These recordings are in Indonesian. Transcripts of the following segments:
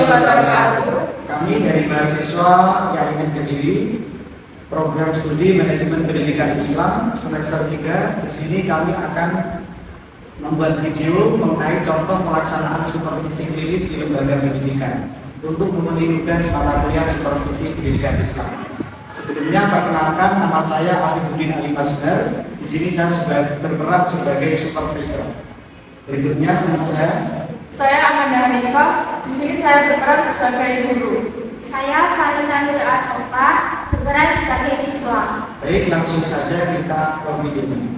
wabarakatuh. Kami dari mahasiswa Yakinkan Kediri, program studi manajemen pendidikan Islam semester 3. Di sini kami akan membuat video mengenai contoh pelaksanaan supervisi klinis di lembaga pendidikan untuk memenuhi tugas mata kuliah supervisi pendidikan Islam. Sebelumnya perkenalkan, nama saya Afifuddin Ali Masdar. Di sini saya berperan sebagai supervisor. Berikutnya teman Saya Amanda Hanifah. Di sini saya berperan sebagai guru. Saya Farisa Nur Asofa, berperan sebagai siswa. Baik, langsung saja kita ke video ini.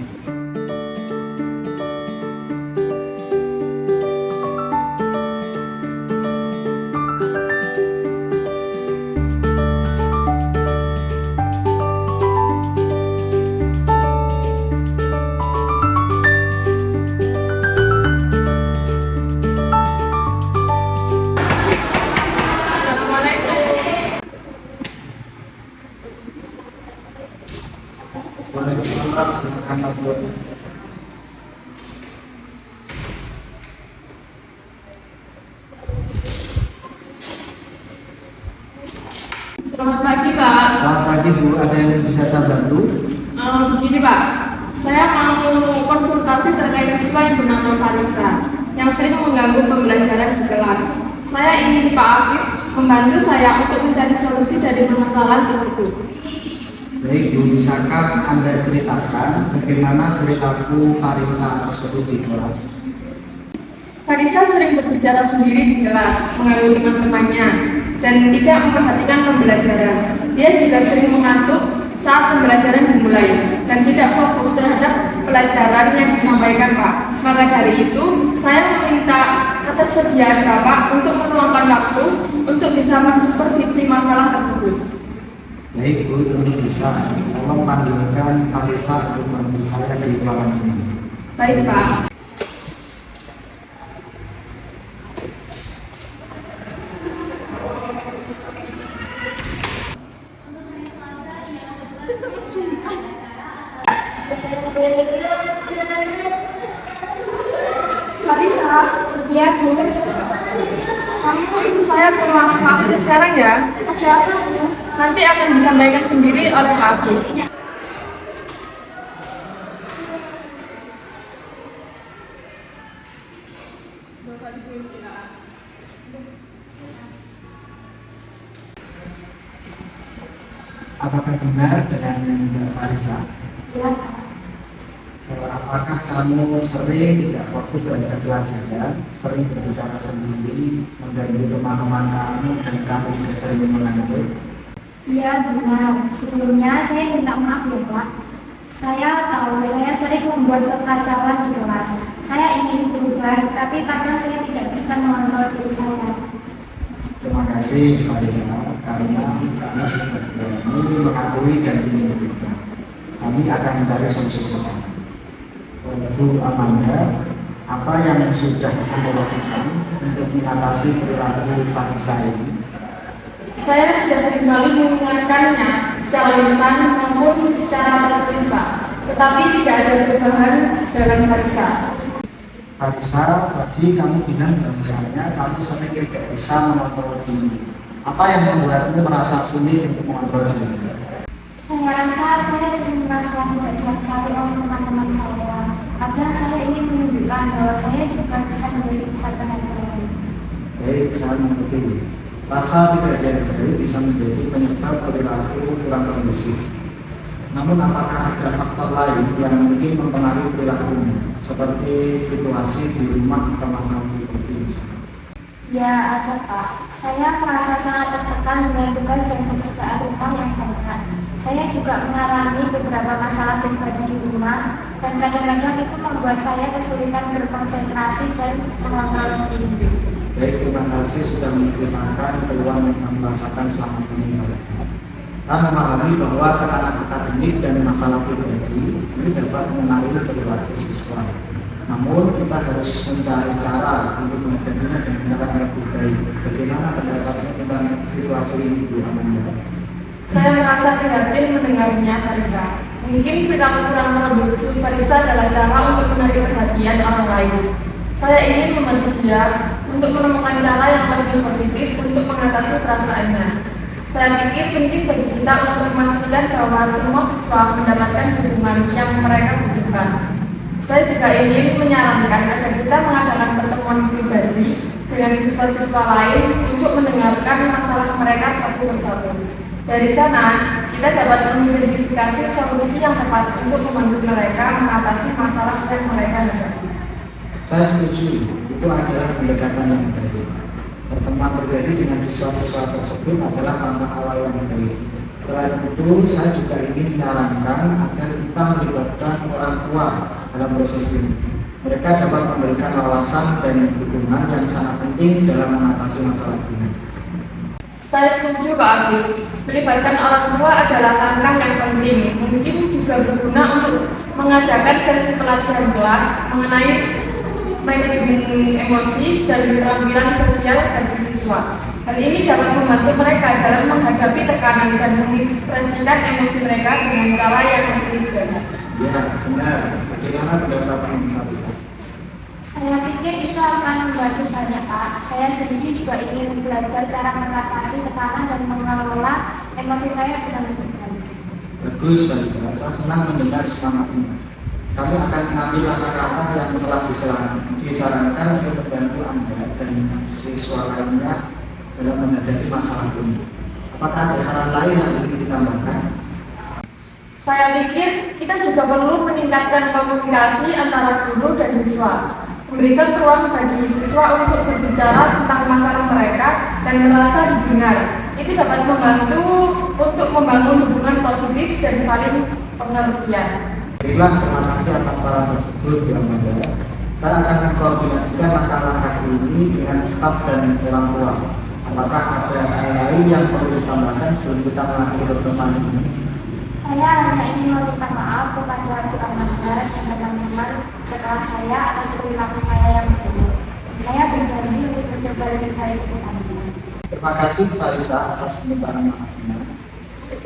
Selamat pagi, Pak. Selamat pagi Bu, ada yang bisa saya bantu? Begini, Pak. Saya mau konsultasi terkait siswa yang bernama Farisa yang sering mengganggu pembelajaran di kelas. Saya ingin Pak Afif membantu saya untuk mencari solusi dari permasalahan tersebut. Baik Bu, bisakah Anda ceritakan bagaimana perilaku Farisa tersebut di kelas? Farisa sering berbicara sendiri di kelas, mengganggu teman-temannya, dan tidak memperhatikan pembelajaran. Dia juga sering mengantuk saat pembelajaran dimulai, dan tidak fokus terhadap pelajaran yang disampaikan, Pak. Maka dari itu, saya meminta ketersediaan Bapak untuk meluangkan waktu untuk bisa mensupervisi masalah tersebut. Baik Bu, tentu bisa. Tolong panggilkan Farisa untuk menemui saya di ruangan ini. Baik, Pak. Farisa, Ya, Bu. kamu ikut saya ke ruangan Pak Afif sekarang ya. Ada apa, Bu? Nanti akan disampaikan sendiri oleh Pak Afif. Apakah benar dengan Mbak Farisa? Ya, Apakah kamu sering tidak fokus terhadap pelajaran, sering berbicara sendiri, mengganggu teman-teman kamu, dan kamu juga sering mengantuk? ya benar. Sebelumnya saya minta maaf ya, Pak. Saya tahu saya sering membuat kekacauan di kelas. Saya ingin berubah, tapi kadang saya tidak bisa mengontrol diri saya. Terima kasih Farisa, karena kamu sudah berani mengakui dan ingin berubah. Kami akan mencari solusi bersama. Bu Amanda, apa yang sudah kamu lakukan untuk mengatasi perilaku Farisa ini? Saya sudah sering kali mengingatkannya secara lisan maupun secara tertulis, Pak. Tetapi tidak ada perubahan dalam Farisa. Farisa, tadi kamu bilang misalnya kamu sering tidak bisa mengontrol diri. Apa yang membuatmu merasa sulit untuk mengontrol diri? Saya rasa saya sering merasa tidak dihargai oleh teman-teman saya. Kadang saya ingin menunjukkan bahwa saya juga bisa menjadi pusat perhatian. Baik, saya mengerti. Rasa tidak dihargai bisa menjadi penyebab perilaku kurang kondusif. Namun apakah ada faktor lain yang mungkin mempengaruhi perilakumu, seperti situasi di rumah atau masalah pribadi? Ya, ada, Pak. Saya merasa sangat tertekan dengan tugas dan pekerjaan rumah yang banyak. Saya juga mengalami beberapa masalah pribadi di rumah, dan kadang-kadang itu membuat saya kesulitan berkonsentrasi dan mengontrol diri. Baik, terima kasih sudah menceritakan keluhan yang kamu rasakan selama ini. Saya memahami bahwa tekanan akademik dan masalah pribadi ini dapat mengaruhi perilaku siswa. Namun kita harus mencari cara untuk menghadapinya dengan cara yang lebih baik. Bagaimana pendapatnya tentang situasi ini, Bu Amanda? Saya merasa prihatin mendengarnya, Farisa. Mungkin perilaku kurang kondusif Farisa adalah cara untuk menarik perhatian orang lain. Saya ingin membantu dia untuk menemukan cara yang lebih positif untuk mengatasi perasaannya. Saya pikir penting bagi kita untuk memastikan bahwa semua siswa mendapatkan dukungan yang mereka butuhkan. Saya juga ingin menyarankan agar kita mengadakan pertemuan pribadi dengan siswa-siswa lain untuk mendengarkan masalah mereka satu persatu. Dari sana, kita dapat mengidentifikasi solusi yang tepat untuk membantu mereka mengatasi masalah yang mereka hadapi. Saya setuju, itu adalah pendekatan yang baik. Pertemuan pribadi dengan siswa-siswa tersebut adalah langkah awal yang baik. Selain itu, saya juga ingin menyarankan agar kita melibatkan orang tua dalam proses ini. Mereka dapat memberikan wawasan dan dukungan yang sangat penting dalam mengatasi masalah ini. Saya setuju Pak Abid. Melibatkan orang tua adalah langkah yang penting. Mungkin juga berguna untuk mengadakan sesi pelatihan kelas mengenai manajemen emosi dan keterampilan sosial bagi siswa. Hal ini dapat membantu mereka dalam menghadapi tekanan dan mengekspresikan emosi mereka dengan cara yang lebih sehat. Ya, benar. Bagaimana pendapat Pak? Saya pikir itu akan membantu banyak Pak. Saya sendiri juga ingin belajar cara mengatasi tekanan dan mengelola emosi saya dengan lebih baik. Bagus, Balisa. Saya senang mendengar semangat ini. Kami akan mengambil langkah-langkah yang telah disarankan untuk membantu Anda dan siswa lainnya dalam menghadapi masalah ini. Apakah ada saran lain yang ingin ditambahkan? Saya pikir kita juga perlu meningkatkan komunikasi antara guru dan siswa. Memberikan ruang bagi siswa untuk berbicara tentang masalah mereka dan merasa didengar. Itu dapat membantu untuk membangun hubungan positif dan saling pengertian. Baiklah, terima kasih atas saran tersebut, Bu Amanda. Saya akan mengkoordinasikan langkah-langkah ini dengan staf dan orang tua. Apakah ada hal lain yang perlu ditambahkan sebelum kita mengakhiri pertemuan ini? Saya hanya ingin meminta maaf kepada Bu Amanda dan teman-teman setelah saya atas perilaku saya yang buruk. Saya berjanji untuk mencoba lebih baik untuk Anda. Terima kasih Balisa atas permintaan maafnya.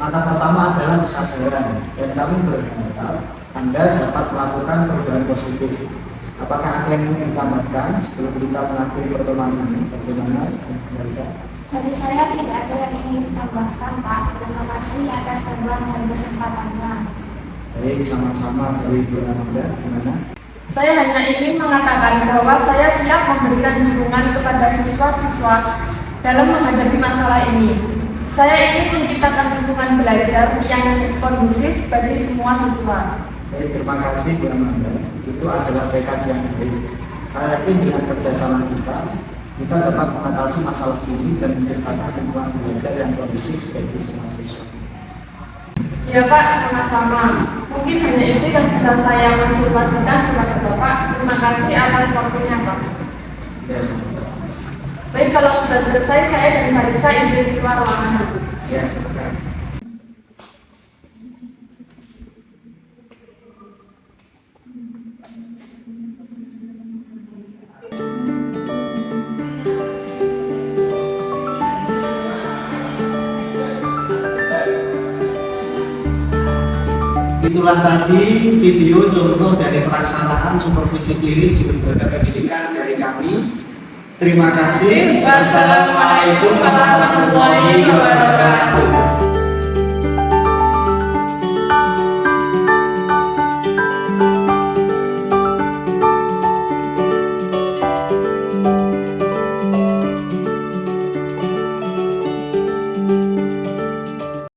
Langkah pertama adalah kesadaran, dan kami berharap Anda dapat melakukan perubahan positif. Apakah ada yang ingin ditambahkan sebelum kita mengakhiri pertemuan ini? Bagaimana, Balisa? Dari saya tidak ada yang ingin ditambahkan Pak. Terima kasih atas bantuan dan kesempatannya. Baik, sama-sama dari Bu Amanda. Gimana? Saya hanya ingin mengatakan bahwa saya siap memberikan dukungan kepada siswa-siswa dalam menghadapi masalah ini. Saya ingin menciptakan lingkungan belajar yang kondusif bagi semua siswa. Baik, terima kasih Bu Amanda. Itu adalah tekad yang baik. Saya yakin dengan kerjasama kita dapat mengatasi masalah ini dan menciptakan lingkungan belajar yang kondusif bagi semua siswa. Ya Pak, sama-sama. Mungkin hanya itu yang bisa saya konsultasikan kepada Bapak. Terima kasih atas waktunya Pak. Ya, sama-sama. Baik, kalau sudah selesai, saya dan Marisa izin keluar ruangan. Ya, sama-sama. Itulah tadi video contoh dari pelaksanaan supervisi klinis di lembaga pendidikan dari kami. Terima kasih. Wassalamualaikum warahmatullahi wabarakatuh.